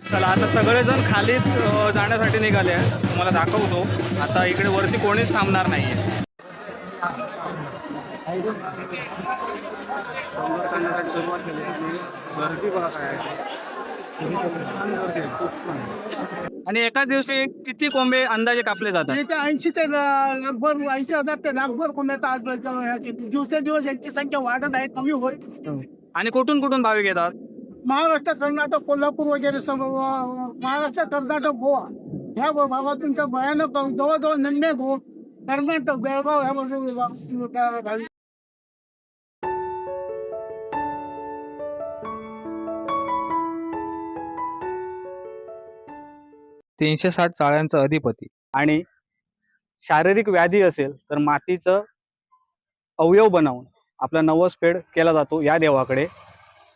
चला आता सगळेजण खाली जाण्यासाठी निघाले आहे. तुम्हाला दाखवतो. आता इकडे वरती कोणीच थांबणार नाहीये. डोंगर चढण्यासाठी सुरुवात केली आणि गर्दी बघा काय आहे. आणि एकाच दिवशी किती कोंबे अंदाजे कापले जातात? 80 ते लगभग 80,000 ते लाखभर कोंबड्याचा आज दिवसेंदिवस यांची संख्या वाढत आहे, कमी होत. आणि कुठून कुठून भाविक येतात? महाराष्ट्र, कर्नाटक, कोल्हापूर वगैरे महाराष्ट्र, कर्नाटक, गोवा ह्या भागातून तर भयानक जवळजवळ नन्हे गो कर्नाटक, बेळगाव ह्या बाजूला. 360 चाळ्यांचा अधिपती आणि शारीरिक व्याधी असेल तर मातीचं अवयव बनवून आपला नवसपेड केला जातो या देवाकडे.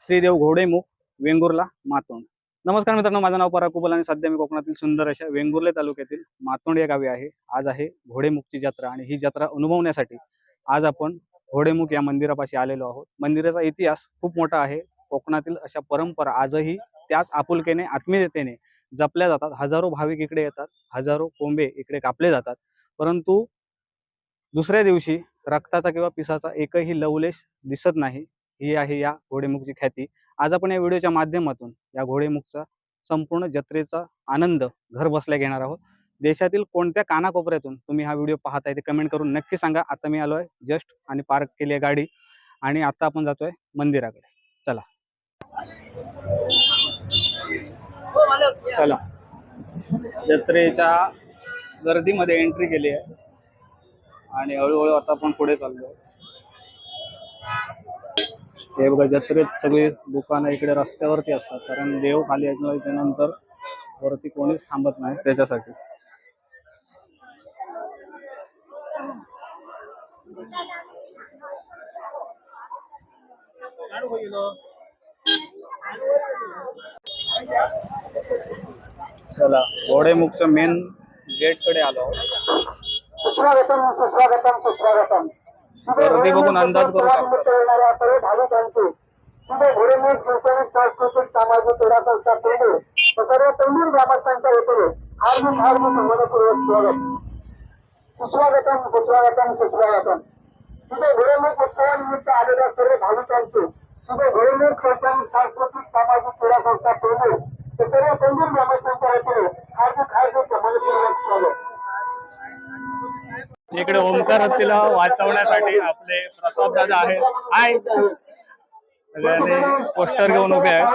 श्रीदेव घोडेमुख, वेंगुर्ला, मातोंड. नमस्कार मित्रांनो, माझं नाव पराग कुबल आणि सध्या मी कोकणातील सुंदर अशा वेंगुर्ले तालुक्यातील मातोंड या गावी आहे. आज आहे घोडेमुखची जत्रा आणि ही जत्रा अनुभवण्यासाठी आज आपण घोडेमुख या मंदिरापाशी आलेलो आहोत. मंदिराचा इतिहास खूप मोठा आहे. कोकणातील अशा परंपरा आजही त्याच आपुलकीने, आत्मीयतेने जपल्या जातात. हजारो भाविक इकडे येतात, हजारो कोंबे इकडे कापले जातात. परंतु दुसऱ्या दिवशी रक्ताचा किंवा पिसाचा एकही लवलेश दिसत नाही. ही आहे या घोडेमुखची ख्याती. आज आपण या व्हिडिओच्या माध्यमातून या घोडेमुखचा संपूर्ण जत्रेचा आनंद घर बसल्या घेणार आहोत. देशातील कोणत्या कानाकोपऱ्यातून तुम्ही हा व्हिडिओ पाहताय ते कमेंट करून नक्की सांगा. आता मी आलोय जस्ट आणि पार्क केली आहे गाडी आणि आता आपण जातोय मंदिराकडे. चला चला जत्रेच्या गर्दीमध्ये एंट्री केली आहे आणि हळूहळू आता आपण पुढे चाललो. हे बघा, जत्रेत सगळे दुकानं इकडे रस्त्यावरती असतात, कारण देव खाली यायच्या नंतर वरती कोणीच थांबत नाही त्याच्यासाठी. चला घोडेमुखच्या मेन गेट कडे आलो. गर्दी बघून अंदाज करू शकतो. इकडे ओमकार हत्तीला वाचवण्यासाठी आपले प्रसाद दादा आहेत. हाय, सगळ्यांनी पोस्टर घेऊन उभे आहेत.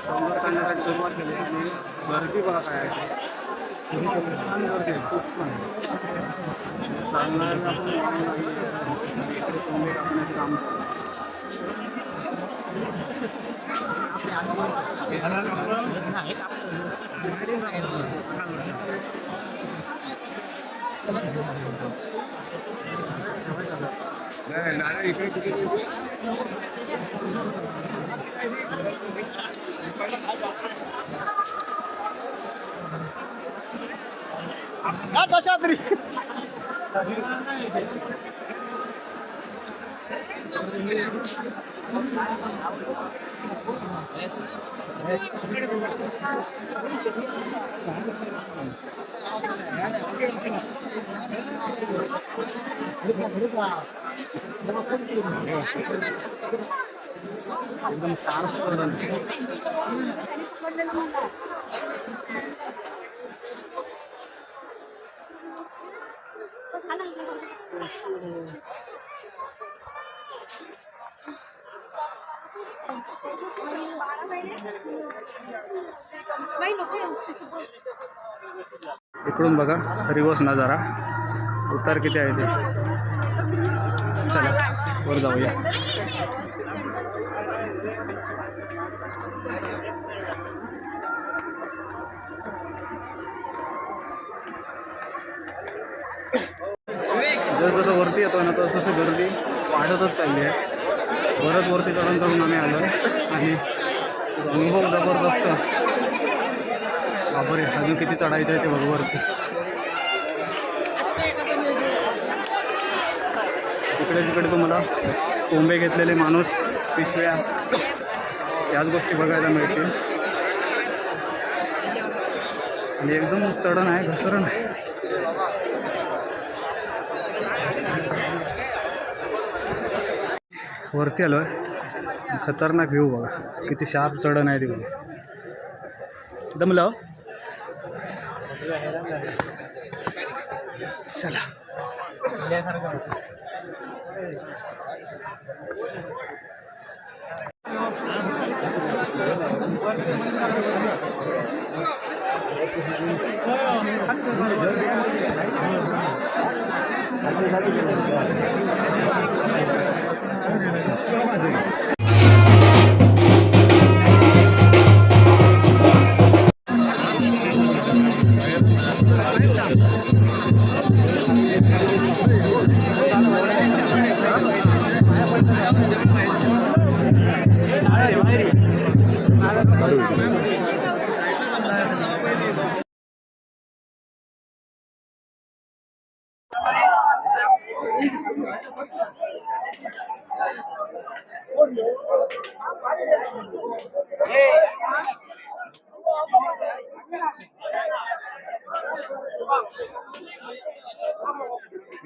डोंगर चढण्यासाठी सुरुवात केली आणि गर्दी बघा काय आहे. काम एकदम शार्प. इकडून बघा रिवर्स नजारा, उतार किती आहे ते. चला वर जाऊया. जसं वरती येतोय ना तसं गर्दी वाढतच चालली आहे. बरंच वरती चढून आम्ही आलो आणि अनुभव जबरदस्त. बापरे, अजून किती चढायचं आहे ते बघवरती. इकडे तिकडे तुम्हाला कोंबे घेतलेले माणूस, पिशव्या, याच गोष्टी बघायला मिळतील. आणि एकदम चढण आहे, घसरण आहे. वरती आलो आहे. खतरनाक व्ह्यू बघा, किती शार्प चढण आहे तिकडे. दमलं चला.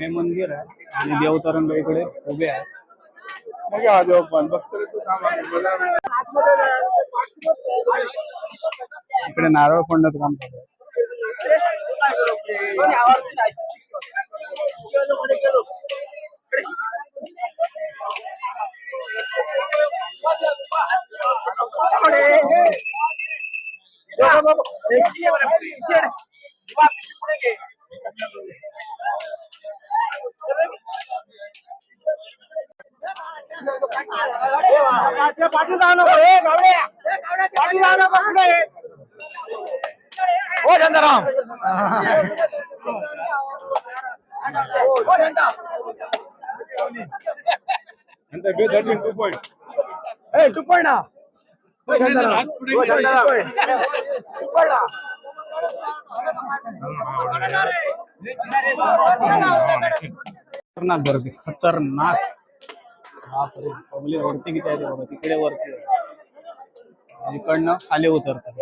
हे मंदिर आहे आणि देवतरंग इकडे उभे आहे. इकडे नारळ फोडण्याचं काम चालू आहे. हो शांताराम. खतरनाक गर्दी, खतरनाक. बापरे, पब्लिक वरती किती आहे ते बघा. तिकडे वरती आहे, इकडनं खाली उतरतात.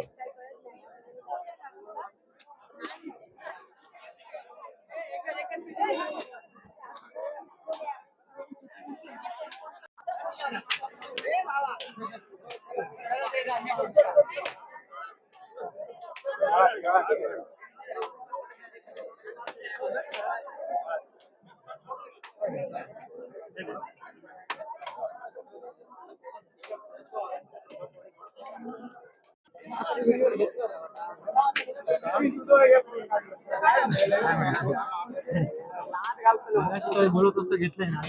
बोलत होतं घेतलंय ना.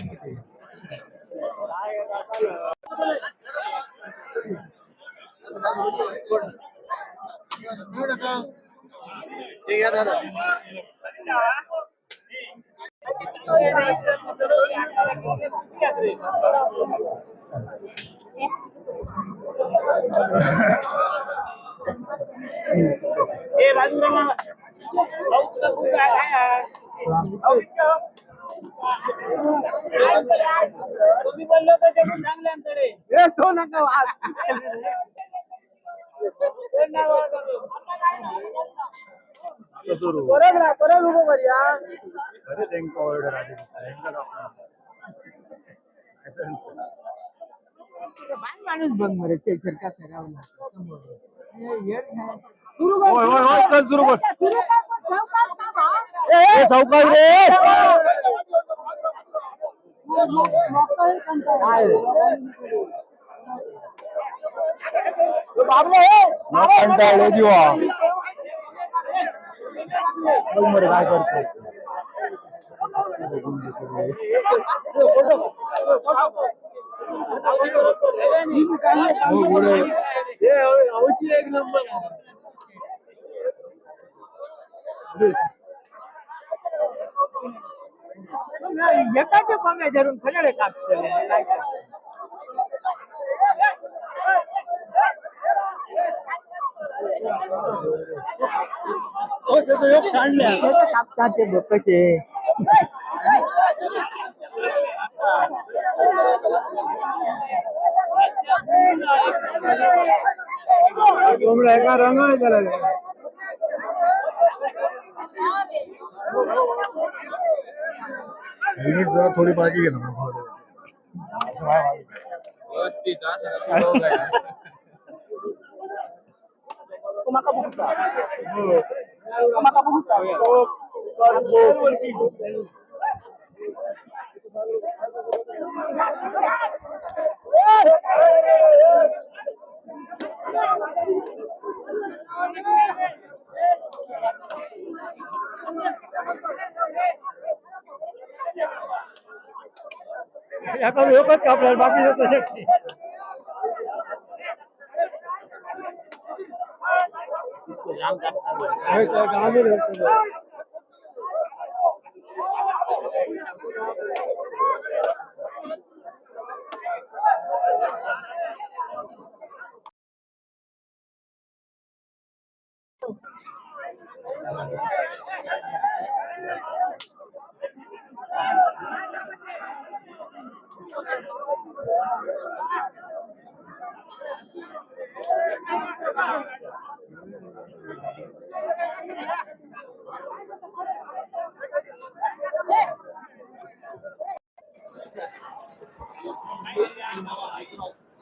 माणूस बघ मरे ते सरकार सरावला. चल सुरू कर. चौकात रे. कंटाळलो जीवा. मरे काय करतो. एक नंबर. एकाचे पाम्या धरून खगडे कापले. कापतात ते बघ कसे. का रंग आहे त्याला. हेल्मेट जरा थोडी पार्टी घे ना. आपल्याला बाकी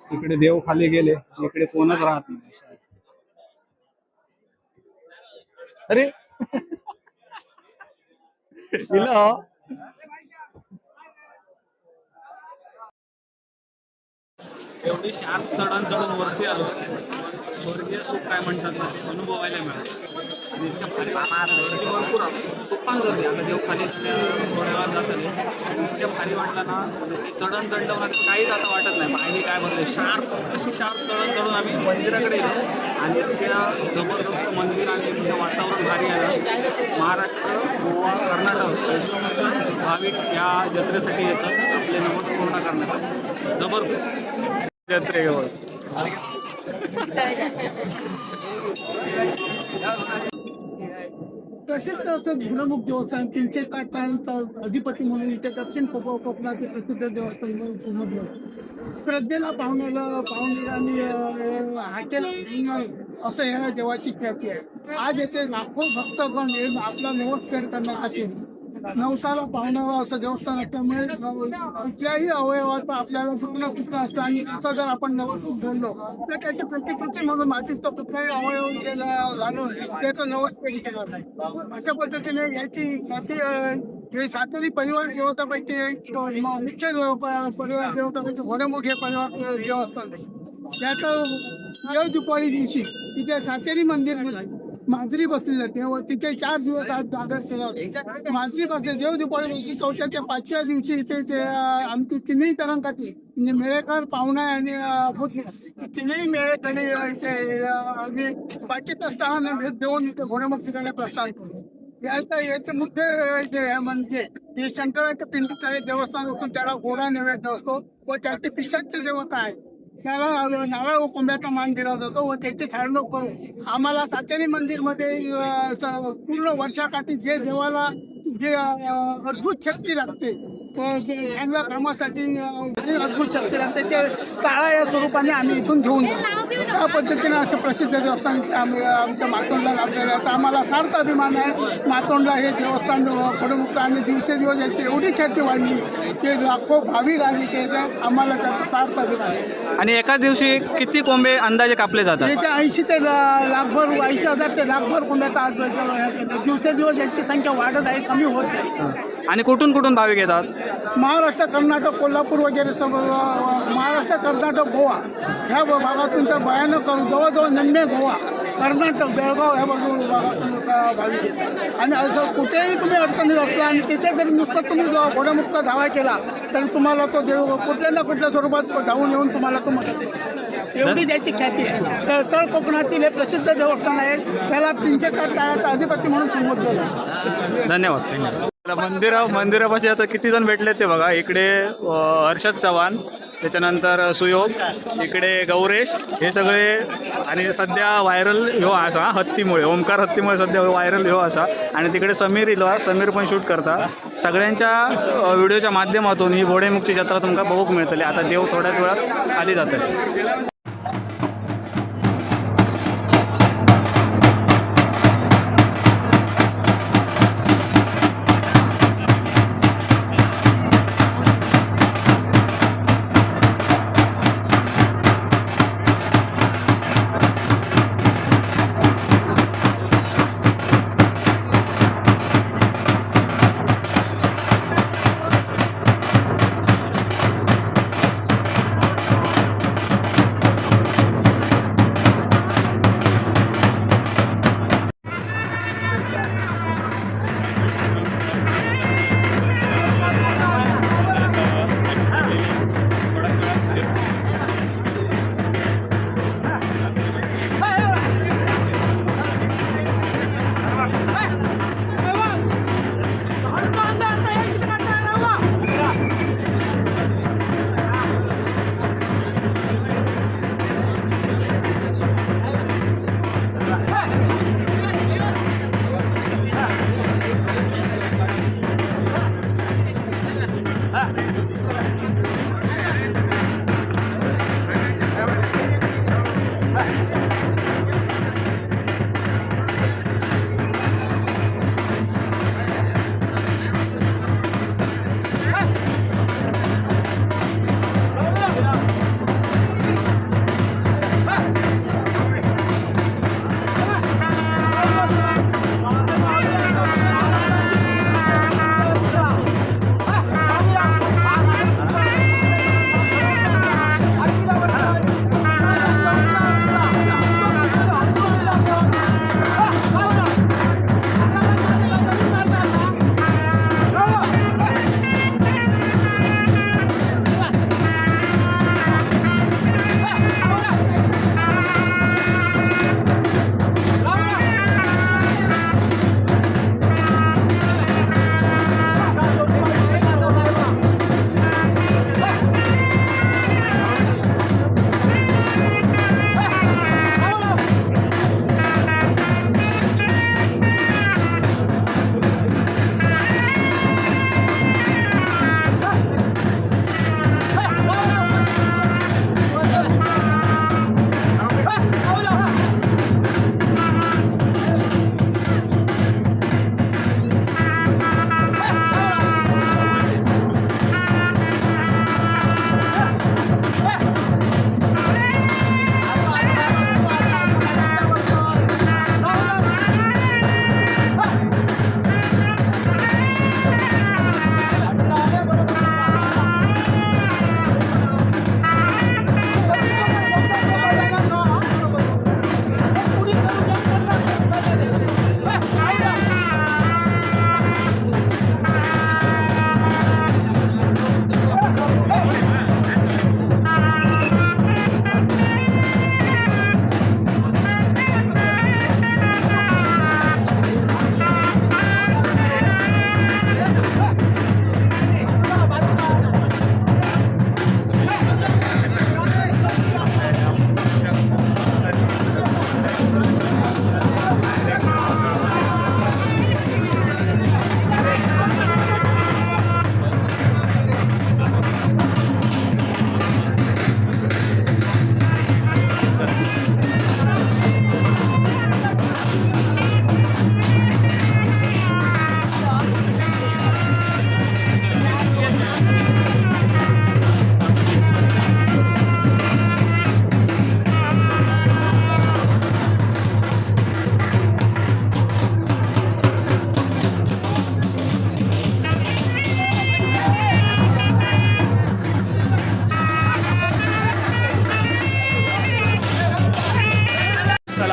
इकडे देव खाली गेले, इकडे कोणच राहत नाही. अरे एवढी शार्प चढण चढून वरती आलो, स्वर्गीय सुख काय म्हणतात ना ते अनुभवायला मिळालं. आणि इतक्या भारी गर्दी भरपूर तुफान गर्दी. आता देव खाली थोड्या वेळात जात आले आणि इतक्या भारी वाटलं ना, ते चढण चढलं ना काहीच आता वाटत नाही. पाहिजे काय बदले शार्प अशी शार्प चढण चढून आम्ही मंदिराकडे गेलो आणि इतक्या जबरदस्त मंदिर आणि इतकं वातावरण भारी आलं. महाराष्ट्र, गोवा, कर्नाटक वैष्णवचं भाविक या जत्रेसाठी येतात आपले नवस पूर्ण करण्यासाठी. जबरदस्त जत्रेवर प्रसिद्ध असं गुणमुख देवस्थान 300 काठांचा अधिपती म्हणून इथे दक्षिण कोकणाचे प्रसिद्ध देवस्थान म्हणून समजलं. श्रद्धेला पाहुण्याला आणि हाकेला असं ह्या देवाची ख्याती आहे. आज येथे लाखो भक्तगण हे आपला नवस फेड करण्यासाठी नवसाला पाहुण्याला असं देवस्थान असल्यामुळे कुठल्याही अवयवाचं आपल्याला दुखणं कुठलं असतं आणि असं जर आपण नवस जोडलो तर त्याची प्रतिकृती म्हणून मातीच तो कुठलाही अवयव घालून त्याचं नवस फेड केलं नाही. अशा पद्धतीने याची हे सातेरी परिवार देवतापैकी मुख्य परिवार देवतापैकी घोडेमुख हे परिवार देवस्थान त्याचं देव दुपारी दिवशी तिथे सातेरी मंदिर मांजरी बसली जाते व तिथे 4 दिवस आज दादर केला होता. मांजरी बसले देव दुपारी बसली. 4थ्या ते 5व्या दिवशी इथे ते आमची तिन्ही तरंगाची म्हणजे मेळेकर पाहुणा आणि तिन्ही मेळेकडे इथे बाकीत असताना भेट देऊन इथे घोडेमुख ठिकाणी प्रस्थान केलं. याचं मुख्य म्हणजे हे शंकराच्या पिंडीचं देवस्थान असून त्याला घोडा नैवेद्य असतो व त्याचे पिशाचे देवता आहे. त्याला नारळ व कोंब्याचा मान दिला जातो व त्याची थाळणूक करून आम्हाला सातेरी मंदिरमध्ये पूर्ण वर्षाकाठी जे देवाला जे अद्भुत शक्ती लागते चांगल्या कामासाठी अद्भुत शक्ती लागते ते टाळा या स्वरूपाने आम्ही इथून घेऊन जातो. त्या पद्धतीने असं प्रसिद्ध देवस्थान आमच्या मातोंडला लाभलेलं आहे. तर आम्हाला सार्थ अभिमान आहे. मातोंडला हे देवस्थान घोडेमुक्त आणि दिवसेंदिवस याची एवढी ख्याती वाढली की लाखो भाविक आले ते आम्हाला त्याचा सार्थ अभिमान आहे. आणि एका दिवशी किती कोंबे अंदाजे कापले जातात? त्याच्या 80 ते लाखभर 80,000 ते लाखभर कोंब्याचा आज दिवसेंदिवस याची संख्या वाढत आहे, कमी होत नाही. आणि कुठून कुठून भाविक येतात? महाराष्ट्र, कर्नाटक, कोल्हापूर वगैरे महाराष्ट्र, कर्नाटक, गोवा ह्या भागातून तर भयानक जवळजवळ निम्मे गोवा, कर्नाटक, बेळगाव ह्या भागातून भाविक येतात. आणि असं कुठेही तुम्ही अडचणीत असला आणि तिथे जरी नुसतं तुम्ही घोडेमुक्त धावा केला तरी तुम्हाला तो देव कुठल्या ना कुठल्या स्वरूपात धावून येऊन तुम्हाला तो मदत करतो. एवढी त्याची ख्याती आहे. तळ कोकणातील हे प्रसिद्ध देवस्थान आहे. त्याला 300 काठाचा अधिपती म्हणून संबोधलं जातं. धन्यवाद. मंदिरापाशी आता किती जण भेटले ते बघा. इकडे हर्षद चव्हाण, त्याच्यानंतर सुयोग, इकडे गौरेश, हे सगळे. आणि सध्या व्हायरल ह्यो असा हत्तीमुळे, ओमकार हत्तीमुळे सध्या व्हायरल ह्यो असा. आणि तिकडे समीर इलो, समीर पण शूट करता. सगळ्यांच्या व्हिडिओच्या माध्यमातून ही घोडेमुखची जत्रा तुमका बघूक मिळतली. आता देव थोड्याच वेळात खाली जातले.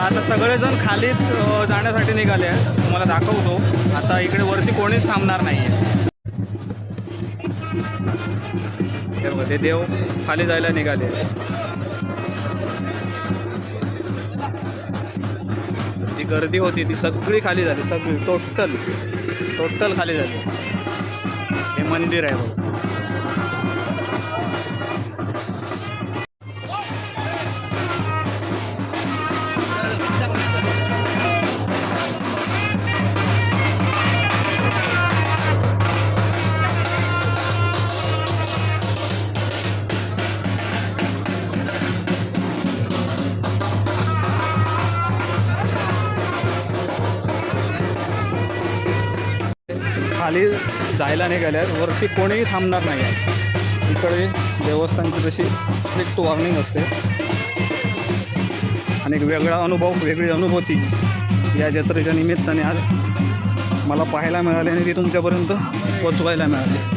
आता सगळेजण खाली जाण्यासाठी निघाले आहे. तुम्हाला दाखवतो. आता इकडे वरती कोणीच थांबणार नाही आहे. ते देव खाली जायला निघाले. जी गर्दी होती ती सगळी खाली झाली, सगळी टोटल. टोटल खाली जाते. हे मंदिर आहे बघ. खाली जायला निघाल्यात. वरती कोणीही थांबणार नाही आज. इकडे देवस्थानची जशी स्ट्रिक्ट वॉर्निंग असते. आणि एक वेगळा अनुभव, वेगळी अनुभूती या जत्रेच्या निमित्ताने आज मला पाहायला मिळाली आणि ती तुमच्यापर्यंत पोचवायला मिळाली.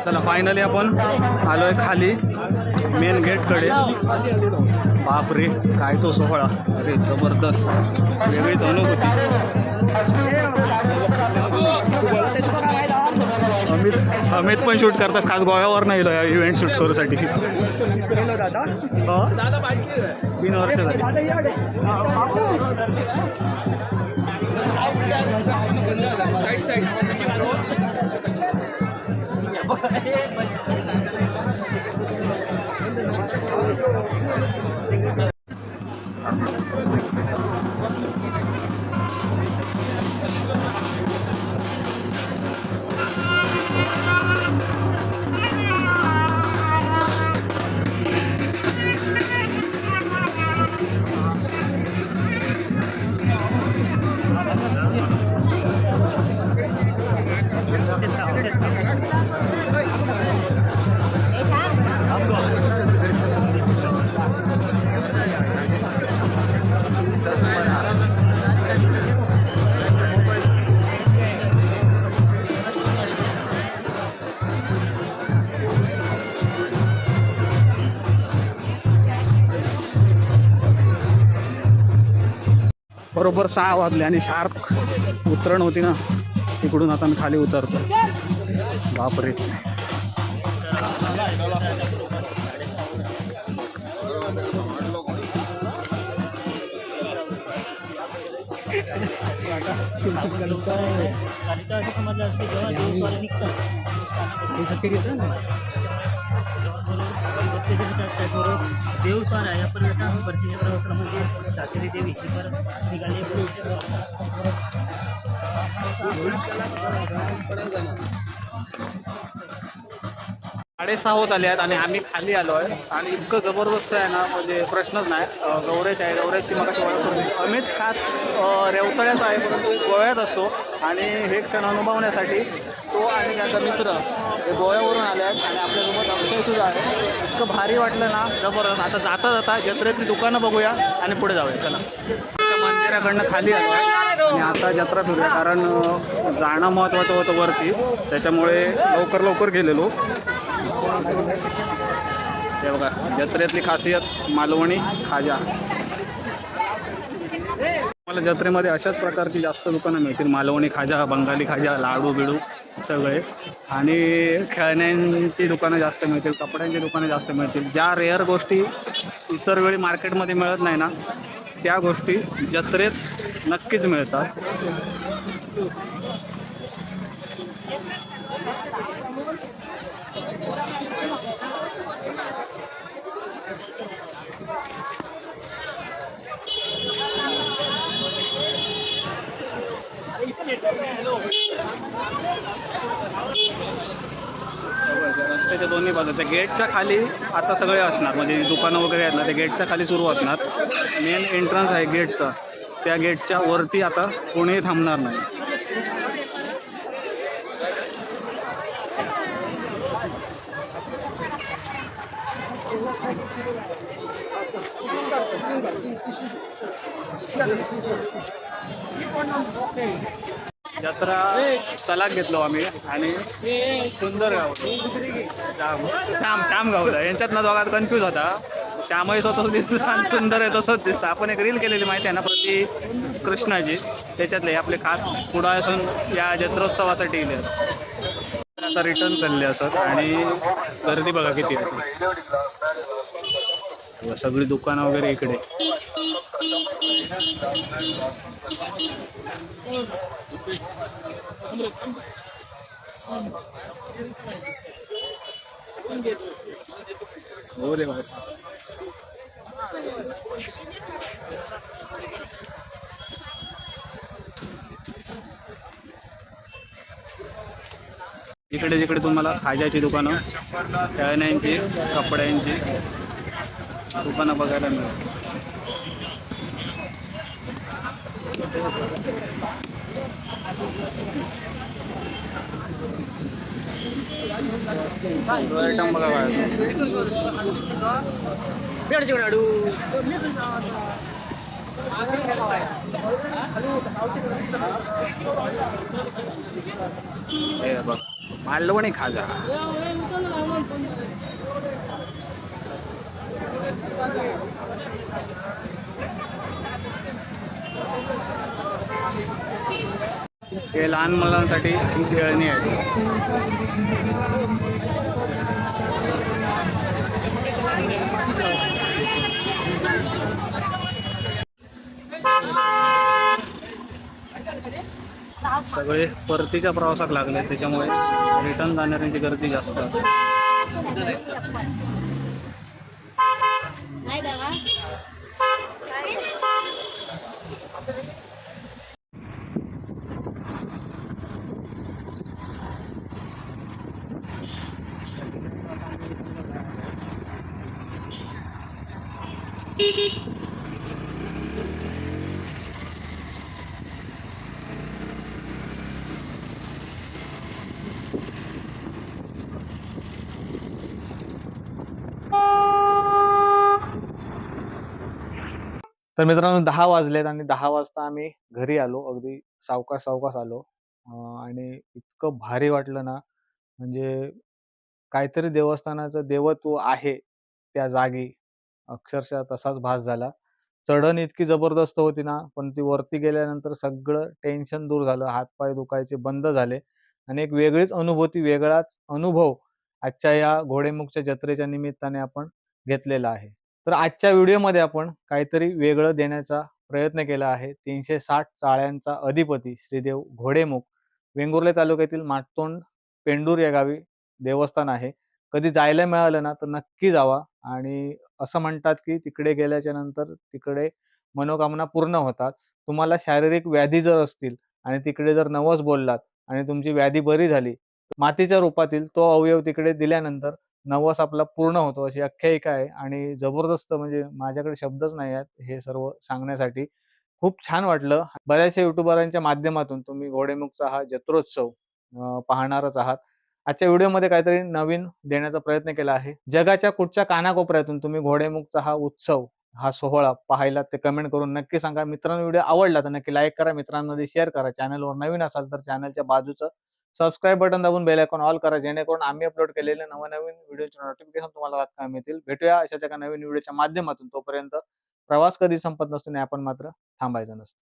चला फायनली आपण आलो आहे खाली मेन गेटकडे. बापरे काय तो सोहळा, अरे जबरदस्त, वेगळीच अनुभूती. अमित पण शूट करतात, खास गोव्यावर नाही या इव्हेंट शूट करूसाठी. 3 वर्ष झाली. बरोबर 6 वाजले आणि शार्प उतरण होती ना, तिकडून आता मी खाली उतरतो. बापरे देवस्वार या पर्यटन भरती प्रवासामध्ये शास्त्री देवी निघाले. 6:30 होत आले आहेत आणि आम्ही खाली आलो आहे. आणि इतकं जबरदस्त आहे ना, म्हणजे प्रश्नच नाही. गौरेश आहे, गौरेशची मग कशी ओळख करून. अमित खास रेवतळ्याचा आहे, परंतु गोव्यात असतो. आणि हे क्षण अनुभवण्यासाठी तो आणि त्याचा मित्र हे गोव्यावरून आले आहेत. आणि आपल्यासोबत अक्षयसुद्धा आहे. इतकं भारी वाटलं ना, जबरदस्त. आता जाता जाता जत्रेतली दुकानं बघूया आणि पुढे जाऊया. चला, मंदिराकडनं खाली आलो आहे आणि आता जत्रा फिरूया, कारण जाणं महत्त्वाचं होतं वरती, त्याच्यामुळे लवकर गेलेलो. हे बघा, जत्रेतली खासियत मालवणी खाजा. मला जत्रेमध्ये अशाच प्रकारची जास्त दुकानं मिळतील. मालवणी खाजा, बंगाली खाजा, लाडू बिडू सगळे. आणि खेळण्यांची दुकानं जास्त मिळतील, कपड्यांची दुकानं जास्त मिळतील. ज्या रेअर गोष्टी इतर वेळी मार्केटमध्ये मिळत नाही ना, त्या गोष्टी जत्रेत नक्कीच मिळतात. रस्त्याच्या दोन्ही बाजू त्या गेटच्या खाली आता सगळे असणार, म्हणजे दुकानं वगैरे आहेत ना ते गेटच्या खाली सुरू असणार. मेन एंट्रन्स आहे गेटचा, त्या गेटच्या वरती आता कोणीही थांबणार नाही. जत्रा तलाक घेतलो आम्ही आणि सुंदर गाव श्याम गावला यांच्यात ना दोघात कन्फ्यूज होता. श्यामही स्वतः दिसला आणि सुंदर आहे तसंच दिसतं. आपण एक रील केलेली माहिती आहे ना प्रति कृष्णाची, त्याच्यातले आपले खास पुढा असून या जत्रोत्सवासाठी इले आता रिटर्न चालले असत. आणि गर्दी बघा किती आहे, सगळी दुकानं वगैरे इकडे. हो रे बाबा. इकडे जिकडे तुम्हाला खाज्याची दुकानं, खेळण्यांची, कपड्यांची दुकानं बघायला मिळतात. आयटम बघा हे बघ मालवणी खाजा. हे लहान मुलांसाठी खेळणी आहे. सगळे परतीच्या प्रवासात लागले, त्याच्यामुळे रिटर्न जाणाऱ्यांची गर्दी जास्त असते. तर मित्रांनो 10 वाजलेत आणि 10 वाजता आम्ही घरी आलो. अगदी सावकाश सावकाश आलो. आणि इतकं भारी वाटलं ना, म्हणजे काहीतरी देवस्थानाचं देवत्व आहे त्या जागी, अक्षरशः तसाच भास झाला. चढण इतकी जबरदस्त होती ना, पण ती वरती गेल्यानंतर सगळं टेन्शन दूर झालं. हातपाय दुखायचे बंद झाले आणि एक वेगळीच अनुभूती, वेगळाच अनुभव आजच्या या घोडेमुखच्या जत्रेच्या निमित्ताने आपण घेतलेला आहे. तर आजच्या व्हिडिओमध्ये आपण काहीतरी वेगळं देण्याचा प्रयत्न केला आहे. 360 चाळ्यांचा अधिपती श्रीदेव घोडेमुख वेंगुर्ले तालुक्यातील माटतोंड पेंडूर या गावी देवस्थान आहे. कधी जायला मिळालं ना तर नक्की जावा. आणि असं म्हणतात की तिकडे गेल्याच्या नंतर तिकडे मनोकामना पूर्ण होतात. तुम्हाला शारीरिक व्याधी जर असतील आणि तिकडे जर नवस बोललात आणि तुमची व्याधी बरी झाली, मातीच्या रूपातील तो अवयव तिकडे दिल्यानंतर नवस आपला पूर्ण होतो, अशी आख्यायिका आहे. आणि जबरदस्त, म्हणजे माझ्याकडे शब्दच नाही आहेत हे सर्व सांगण्यासाठी. खूप छान वाटलं. बऱ्याचशा युट्यूबरांच्या माध्यमातून तुम्ही घोडेमुखचा हा जत्रोत्सव पाहणारच आहात. आजच्या व्हिडिओमध्ये काहीतरी नवीन देण्याचा प्रयत्न केला आहे. जगाच्या कुठच्या कानाकोपऱ्यातून तुम्ही घोडेमुखचा हा उत्सव, हा सोहळा पाहायला ते कमेंट करून नक्की सांगा. मित्रांनो व्हिडिओ आवडला तर नक्की लाईक करा, मित्रांमध्ये शेअर करा. चॅनलवर नवीन असाल तर चॅनलच्या बाजूचं सबस्क्राईब बटन दाबून बेल आयकॉन ऑल करा, जेणेकरून आम्ही अपलोड केलेले नवनवीन व्हिडिओचे नोटिफिकेशन तुम्हाला तात्काळ मिळतील. भेटूया अशाच एका नवीन व्हिडिओच्या माध्यमातून. तोपर्यंत प्रवास कधी संपत नसतो आणि आपण मात्र थांबायचं नसतं.